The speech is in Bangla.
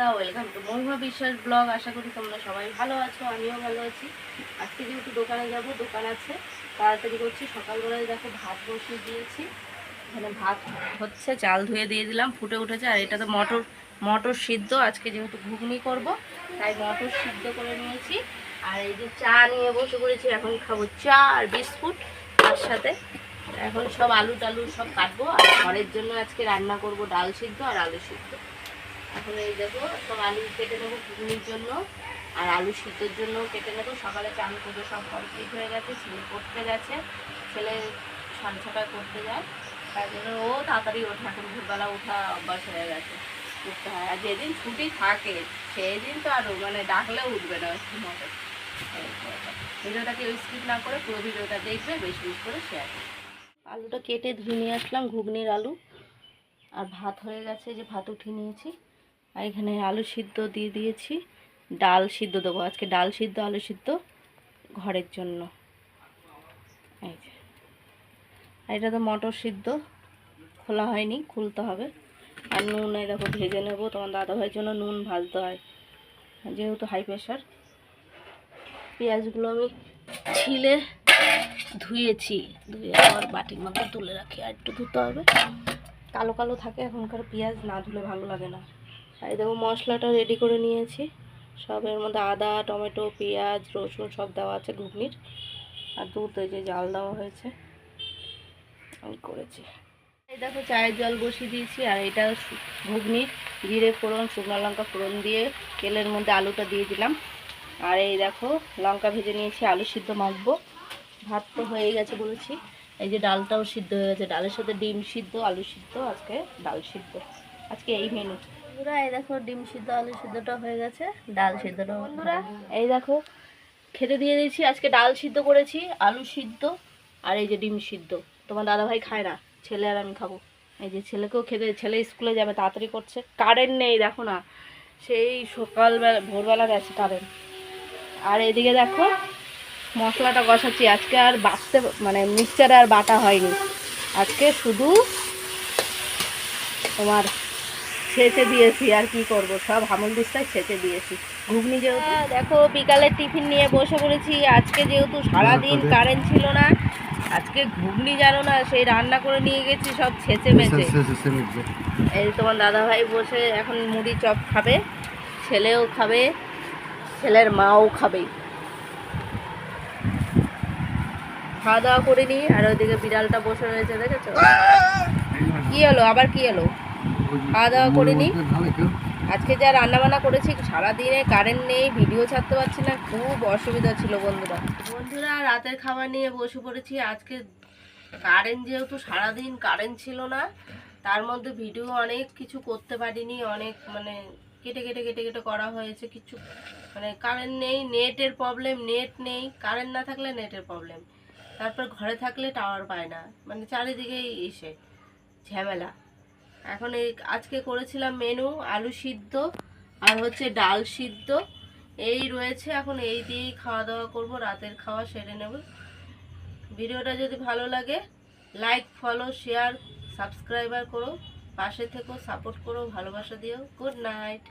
বন্ধুরা, ওয়েলকাম টু মহিমা বিশ্বাস ব্লগ। আশা করি তোমরা সবাই ভালো আছো, আমিও ভালো আছি। আজকে যেহেতু দোকানে যাব, দোকান আছে, তাড়াতাড়ি করছি। সকালবেলায় দেখো ভাত বসিয়ে দিয়েছি, এখানে ভাত হচ্ছে, চাল ধুয়ে দিয়ে দিলাম, ফুটে উঠেছে। আর এটা তো মটর সিদ্ধ, আজকে যেহেতু ঘুগনি করব তাই মটর সিদ্ধ করে নিয়েছি। আর এই যে চা নিয়ে বসে পড়েছি, এখন খাবো চা আর বিস্কুট তার সাথে। এখন সব আলু টালু সব কাটবো, আর ঘরের জন্য আজকে রান্না করব ডাল সিদ্ধ আর আলু সিদ্ধ। এখন এই দেখো সব আলু কেটে নেবো ঘুগনির জন্য, আর আলু সিদ্ধর জন্য কেটে নেবো। সকালে চান পুজো সব কমপ্লিট হয়ে গেছে, ছেলে পড়তে গেছে, ছেলে 6:30 পড়তে যায়, তার জন্য ও তাড়াতাড়ি ওঠে। এখন ভোরবেলা ওঠা অভ্যাস হয়ে গেছে, উঠতে হয়। আর যেদিন ছুটি থাকে সেই দিন তো আরও মানে ডাকলেও উঠবে না মতো। ভিডিওটাকে স্কিপ না করে পুরো ভিডিওটা দেখবে, বেশি বেশি করে শেয়ার করবে। আলুটা কেটে ধুয়ে নিয়ে আসলাম, ঘুগনির আলু। আর ভাত হয়ে গেছে, যে ভাত উঠিয়ে নিয়েছি। আর এখানে আলু সিদ্ধ দিয়ে দিয়েছি, ডাল সিদ্ধ দেবো আজকে, ডাল সিদ্ধ আলু সিদ্ধ ঘরের জন্য। এই যে, আর এটা তো মটর সিদ্ধ, খোলা হয়নি, খুলতে হবে। আর নুন এই দেখো ভেজে নেবো, তোমার দাদাভাইয়ের জন্য নুন ভাজতে হয় যেহেতু হাই প্রেশার। পেঁয়াজগুলো আমি ছিলে ধুয়েছি, ধুয়ে আবার বাটির মধ্যে তুলে রাখি, আর একটু ধুতে হবে, কালো কালো থাকে এখনকার পেঁয়াজ, না ধুলে ভালো লাগে না। এই দেখো মশলাটা রেডি করে নিয়েছি, সব এর মধ্যে আদা, টমেটো, পেঁয়াজ, রসুন সব দেওয়া আছে ঘুগনির। আর দুধ এই যে জাল দেওয়া হয়েছে, আমি করেছি। এই দেখো চায়ের জল বসিয়ে দিয়েছি, আর এটা ঘুগনির জিরে ফোড়ন, শুকনো লঙ্কা ফোড়ন দিয়ে তেলের মধ্যে আলুটা দিয়ে দিলাম। আর এই দেখো লঙ্কা ভেজে নিয়েছি, আলু সিদ্ধ মাখবো। ভাত তো হয়ে গেছে বলেছি, এই যে ডালটাও সিদ্ধ হয়ে গেছে, ডালের সাথে ডিম সিদ্ধ, আলু সিদ্ধ, আজকে ডাল সিদ্ধ, আজকে এই মেনু। বন্ধুরা এই দেখো ডিম সিদ্ধ আলু সিদ্ধটা হয়ে গেছে, ডাল সিদ্ধটা। বন্ধুরা এই দেখো খেতে দিয়ে দিয়েছি, আজকে ডাল সিদ্ধ করেছি, আলু সিদ্ধ, আর এই যে ডিম সিদ্ধ। তোমার দাদাভাই খায় না, ছেলে আর আমি খাবো। এই যে ছেলেকেও খেতে, ছেলে স্কুলে যাবে, তাড়াতাড়ি করছে। কারেন্ট নেই দেখো না, সেই সকালবেলা ভোরবেলা গেছে কারেন্ট। আর এদিকে দেখো মশলাটা কষাচ্ছি, আজকে আর বাটতে মানে মিক্সচারে আর বাটা হয়নি, আজকে শুধু তোমার ছেঁচে দিয়েছি। আর কি করব, সব হামল দিস্তায় ছেঁচে দিয়েছি। ঘুগনি যেহেতু দেখো বিকালের টিফিন নিয়ে বসে পড়েছি। আজকে যেহেতু সারাদিন কারেন্ট ছিল না, আজকে ঘুগনি জানো না সেই রান্না করে নিয়ে গেছি, সব ছেঁচে মেচে। এই তোমার দাদাভাই বসে এখন মুড়ি চপ খাবে, ছেলেও খাবে, ছেলের মাও খাবে। খাওয়া দাওয়া করে নিই। আর ওইদিকে বিড়ালটা বসে রয়েছে, দেখেছো? কি হলো আবার, কি হলো? খাওয়া দাওয়া করে নিই। আজকে যা রান্নাবান্না করেছি, সারাদিনে কারেন্ট নেই, ভিডিও ছাড়তে পারছি না, খুব অসুবিধা ছিল বন্ধুরা। রাতের খাবার নিয়ে বসে পড়েছি। আজকে কারেন্ট যেহেতু সারাদিন কারেন্ট ছিল না, তার মধ্যে ভিডিও অনেক কিছু করতে পারিনি, অনেক মানে কেটে কেটে কেটে কেটে করা হয়েছে কিছু। মানে কারেন্ট নেই, নেটের প্রবলেম, নেট নেই, কারেন্ট না থাকলে নেটের প্রবলেম, তারপর ঘরে থাকলে টাওয়ার পায় না, মানে চারিদিকেই এসে ঝামেলা। এখন এই আজকে করেছিলাম মেনু আলু সিদ্ধ আর হচ্ছে ডাল সিদ্ধ, এই রয়েছে। এখন এই দিয়েই খাওয়া দাওয়া করব, রাতের খাওয়া সেরে নেব। ভিডিওটা যদি ভালো লাগে লাইক, ফলো, শেয়ার, সাবস্ক্রাইবার করো, পাশে থেকো, সাপোর্ট করো, ভালোবাসা দিও। Good night.